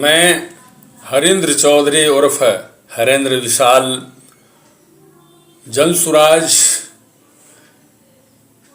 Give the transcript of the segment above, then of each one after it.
मैं हरेंद्र चौधरी उर्फ हरेंद्र विशाल जनसुराज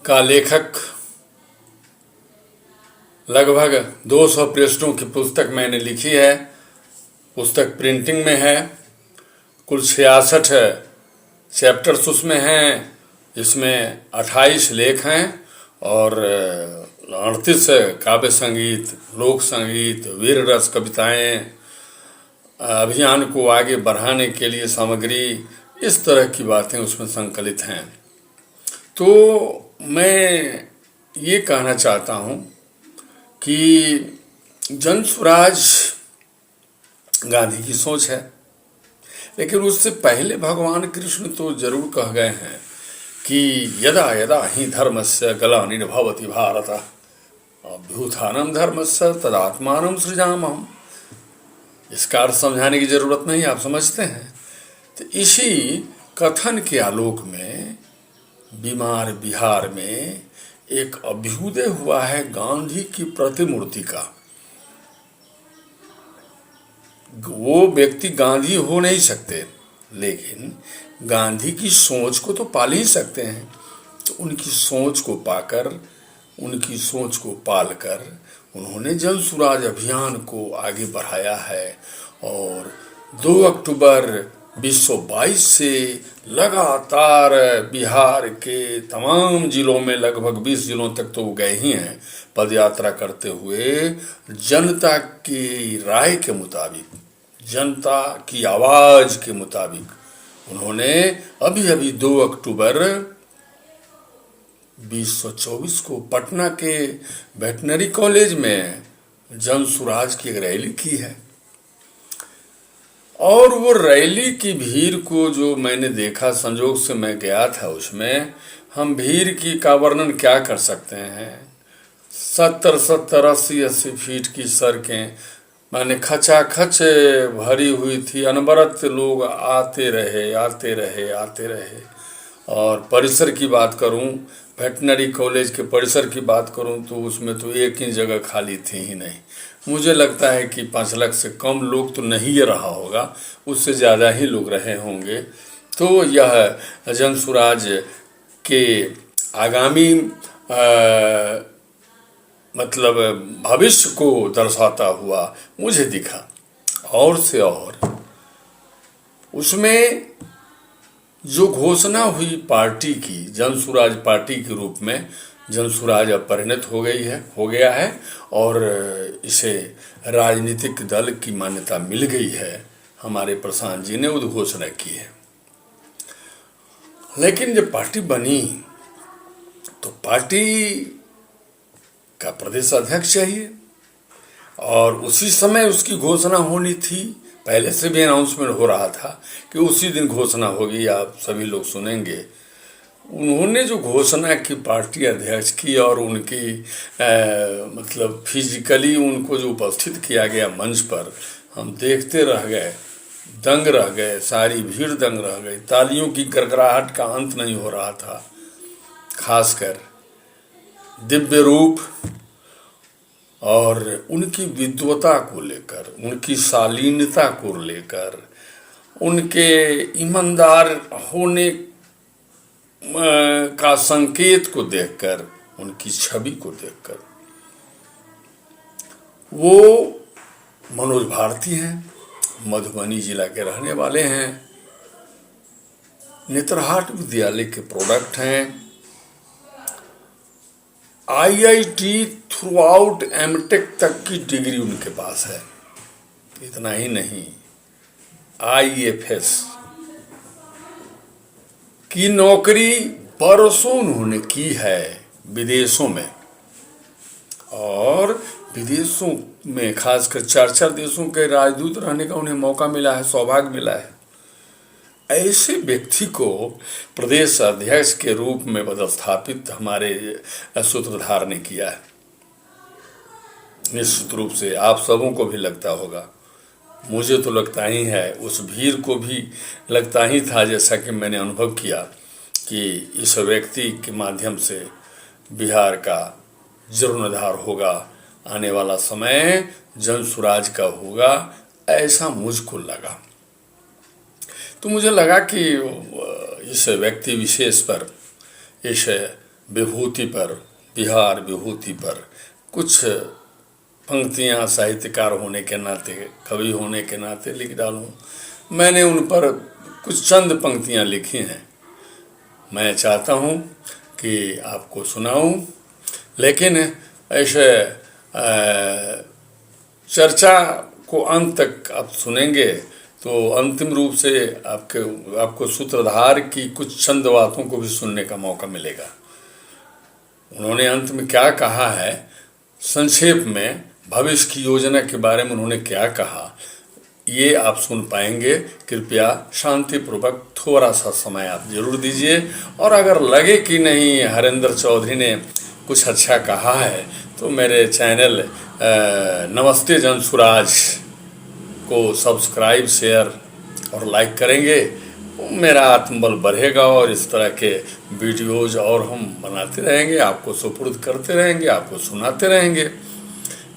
का लेखक लगभग 200 पृष्ठों की पुस्तक मैंने लिखी है। पुस्तक प्रिंटिंग में है। कुल 66 चैप्टर्स उसमें हैं। इसमें 28 लेख हैं और 38 काव्य संगीत, लोक संगीत, वीर रस कविताएं, अभियान को आगे बढ़ाने के लिए सामग्री, इस तरह की बातें उसमें संकलित हैं। तो मैं ये कहना चाहता हूँ कि जनसुराज गांधी की सोच है, लेकिन उससे पहले भगवान कृष्ण तो जरूर कह गए हैं कि यदा यदा ही धर्मस्य ग्लानिर्भवति भारत अभ्युत्थानं धर्मस्य तदात्मानं सृजाम्यहम्। इसका अर्थ समझाने की जरूरत नहीं, आप समझते हैं। तो इसी कथन के आलोक में बीमार बिहार में एक अभ्युदय हुआ है गांधी की प्रतिमूर्ति का। वो व्यक्ति गांधी हो नहीं सकते, लेकिन गांधी की सोच को तो पाल ही सकते हैं। तो उनकी सोच को पाकर, उनकी सोच को पालकर उन्होंने जनसुराज अभियान को आगे बढ़ाया है और 2 अक्टूबर 1922 से लगातार बिहार के तमाम जिलों में, लगभग 20 जिलों तक तो वो गए ही हैं, पदयात्रा करते हुए जनता की राय के मुताबिक, जनता की आवाज के मुताबिक उन्होंने अभी 2 अक्टूबर 2024 को पटना के वेटनरी कॉलेज में जनसुराज की एक रैली की है। और वो रैली की भीड़ को जो मैंने देखा, संजोग से मैं गया था उसमें, हम भीड़ की का वर्णन क्या कर सकते हैं। 70 80 फीट की सड़कें माने खचाखच भरी हुई थी। अनवरत लोग आते रहे। और परिसर की बात करूं, वेटनरी कॉलेज के परिसर की बात करूं, तो उसमें तो एक ही जगह खाली थी ही नहीं। मुझे लगता है कि 5 लाख से कम लोग तो नहीं रहा होगा, उससे ज़्यादा ही लोग रहे होंगे। तो यह जनसुराज के आगामी मतलब भविष्य को दर्शाता हुआ मुझे दिखा। और से और उसमें जो घोषणा हुई पार्टी की, जनसुराज पार्टी के रूप में जनसुराज अब परिणत हो गया है और इसे राजनीतिक दल की मान्यता मिल गई है। हमारे प्रशांत जी ने उद्घोषणा की है। लेकिन जब पार्टी बनी तो पार्टी का प्रदेश अध्यक्ष चाहिए और उसी समय उसकी घोषणा होनी थी। पहले से भी अनाउंसमेंट हो रहा था कि उसी दिन घोषणा होगी, आप सभी लोग सुनेंगे। उन्होंने जो घोषणा की पार्टी अध्यक्ष की और उनकी मतलब फिजिकली उनको जो उपस्थित किया गया मंच पर, हम देखते रह गए, दंग रह गए, सारी भीड़ दंग रह गई। तालियों की गड़गड़ाहट का अंत नहीं हो रहा था। खासकर दिव्य रूप और उनकी विद्वता को लेकर, उनकी शालीनता को लेकर, उनके ईमानदार होने का संकेत को देखकर, उनकी छवि को देखकर। वो मनोज भारती हैं, मधुबनी जिला के रहने वाले हैं, नेतरहाट विद्यालय के प्रोडक्ट हैं। IIT थ्रू आउट एमटेक तक की डिग्री उनके पास है। इतना ही नहीं, IFS की नौकरी बरसों उन्होंने की है विदेशों में, और विदेशों में खासकर 4 देशों के राजदूत रहने का उन्हें मौका मिला है, सौभाग्य मिला है। ऐसे व्यक्ति को प्रदेश अध्यक्ष के रूप में पदस्थापित हमारे सूत्रधार ने किया है। निश्चित रूप से आप सबों को भी लगता होगा, मुझे तो लगता ही है, उस भीड़ को भी लगता ही था, जैसा कि मैंने अनुभव किया कि इस व्यक्ति के माध्यम से बिहार का जीर्णोद्धार होगा, आने वाला समय जनसुराज का होगा, ऐसा मुझको लगा। तो मुझे लगा कि इस व्यक्ति विशेष पर, इस विभूति पर, बिहार विभूति पर कुछ पंक्तियाँ साहित्यकार होने के नाते, कवि होने के नाते लिख डालूं। मैंने उन पर कुछ चंद पंक्तियाँ लिखी हैं, मैं चाहता हूँ कि आपको सुनाऊं। लेकिन ऐसे चर्चा को अंत तक आप सुनेंगे तो अंतिम रूप से आपको सूत्रधार की कुछ चंद बातों को भी सुनने का मौका मिलेगा। उन्होंने अंत में क्या कहा है, संक्षेप में भविष्य की योजना के बारे में उन्होंने क्या कहा, ये आप सुन पाएंगे। कृपया शांतिपूर्वक थोड़ा सा समय आप जरूर दीजिए, और अगर लगे कि नहीं हरेंद्र चौधरी ने कुछ अच्छा कहा है तो मेरे चैनल नमस्ते जनसुराज को सब्सक्राइब, शेयर और लाइक करेंगे, मेरा आत्मबल बढ़ेगा और इस तरह के वीडियोज और हम बनाते रहेंगे, आपको सुपुर्द करते रहेंगे, आपको सुनाते रहेंगे।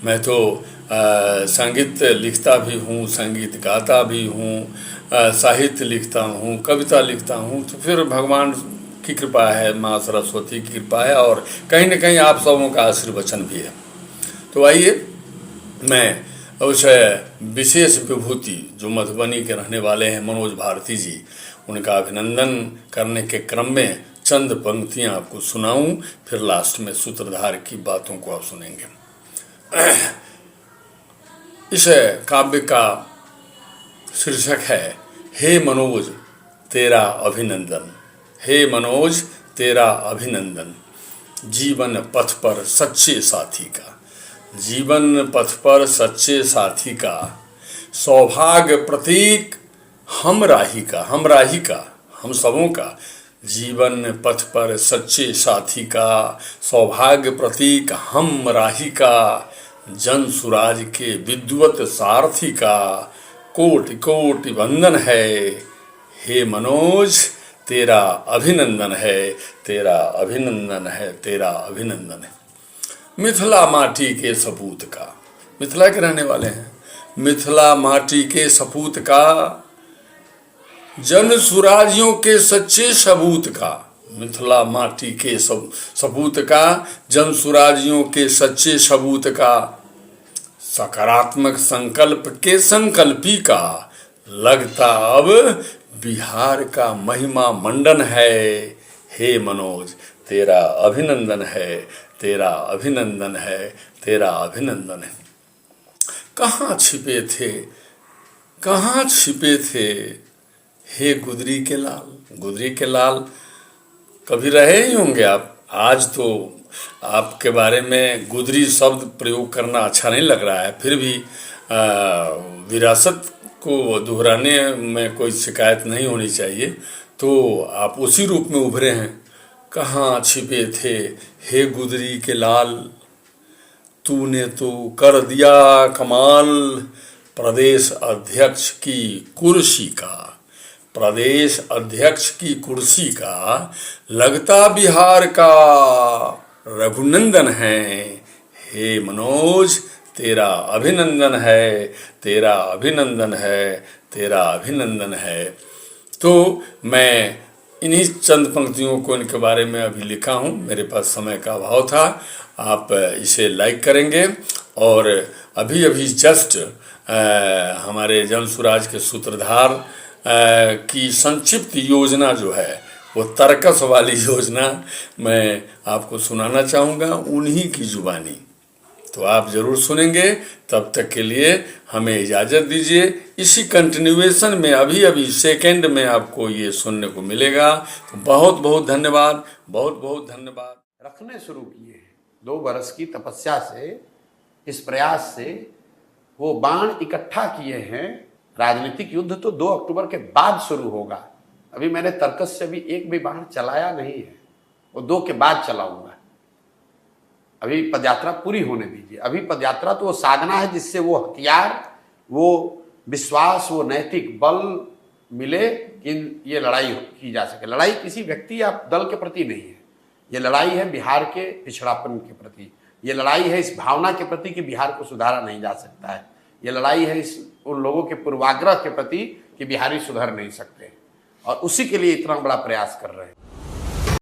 मैं तो संगीत लिखता भी हूँ, संगीत गाता भी हूँ, साहित्य लिखता हूँ, कविता लिखता हूँ, तो फिर भगवान की कृपा है, माँ सरस्वती की कृपा है, और कहीं न कहीं आप सबों का आशीर्वचन भी है। तो आइए मैं उस विशेष विभूति जो मधुबनी के रहने वाले हैं मनोज भारती जी, उनका अभिनंदन करने के क्रम में चंद पंक्तियाँ आपको सुनाऊं, फिर लास्ट में सूत्रधार की बातों को आप सुनेंगे। इस काव्य का शीर्षक है हे मनोज तेरा अभिनंदन। हे मनोज तेरा अभिनंदन, जीवन पथ पर सच्चे साथी का, जीवन पथ पर सच्चे साथी का, सौभाग्य प्रतीक हम राही का, हम राही का, हम सबों का, जीवन पथ पर सच्चे साथी का, सौभाग्य प्रतीक हम राही का, जनसुराज के विद्वत सारथी का, कोटि कोटि वंदन है। हे मनोज तेरा अभिनंदन है, तेरा अभिनंदन है, तेरा अभिनंदन है। मिथिला माटी के सपूत का, मिथिला के रहने वाले हैं, मिथिला माटी के सपूत का, जन सुराजियों के सच्चे सबूत का, मिथिला माटी के सपूत का, जन सुराजियों के सच्चे सबूत का, सकारात्मक संकल्प के संकल्पी का, लगता अब बिहार का महिमा मंडन है। हे मनोज तेरा अभिनंदन है, तेरा अभिनंदन है, तेरा अभिनंदन है। कहाँ छिपे थे, कहाँ छिपे थे हे गुदरी के लाल, गुदरी के लाल, कभी रहे ही होंगे आप। आज तो आपके बारे में गुदरी शब्द प्रयोग करना अच्छा नहीं लग रहा है, फिर भी विरासत को दोहराने में कोई शिकायत नहीं होनी चाहिए। तो आप उसी रूप में उभरे हैं। कहाँ छिपे थे हे गुदरी के लाल, तूने तो कर दिया कमाल, प्रदेश अध्यक्ष की कुर्सी का, प्रदेश अध्यक्ष की कुर्सी का, लगता बिहार का रघुनंदन है। हे मनोज तेरा अभिनंदन है, तेरा अभिनंदन है, तेरा अभिनंदन है। तो मैं इन्हीं चंद पंक्तियों को इनके बारे में अभी लिखा हूँ, मेरे पास समय का अभाव था। आप इसे लाइक करेंगे, और अभी अभी जस्ट हमारे जनसुराज के सूत्रधार की संक्षिप्त योजना जो है, वो तर्कस वाली योजना मैं आपको सुनाना चाहूँगा उन्हीं की जुबानी। तो आप जरूर सुनेंगे। तब तक के लिए हमें इजाज़त दीजिए। इसी कंटिन्यूएशन में अभी अभी सेकंड में आपको ये सुनने को मिलेगा। तो बहुत बहुत धन्यवाद, बहुत बहुत धन्यवाद। रखने शुरू किए हैं 2 बरस की तपस्या से, इस प्रयास से वो बाण इकट्ठा किए हैं। राजनीतिक युद्ध तो 2 अक्टूबर के बाद शुरू होगा। अभी मैंने तर्कस से भी एक भी बाण चलाया नहीं है, वो 2 के बाद चलाऊंगा। अभी पदयात्रा पूरी होने दीजिए। अभी पदयात्रा तो वो साधना है जिससे वो हथियार, वो विश्वास, वो नैतिक बल मिले कि ये लड़ाई की जा सके। लड़ाई किसी व्यक्ति या दल के प्रति नहीं है, ये लड़ाई है बिहार के पिछड़ापन के प्रति, ये लड़ाई है इस भावना के प्रति कि बिहार को सुधारा नहीं जा सकता है। ये लड़ाई है इस उन लोगों के पूर्वाग्रह के प्रति कि बिहारी सुधर नहीं सकते, और उसी के लिए इतना बड़ा प्रयास कर रहे हैं।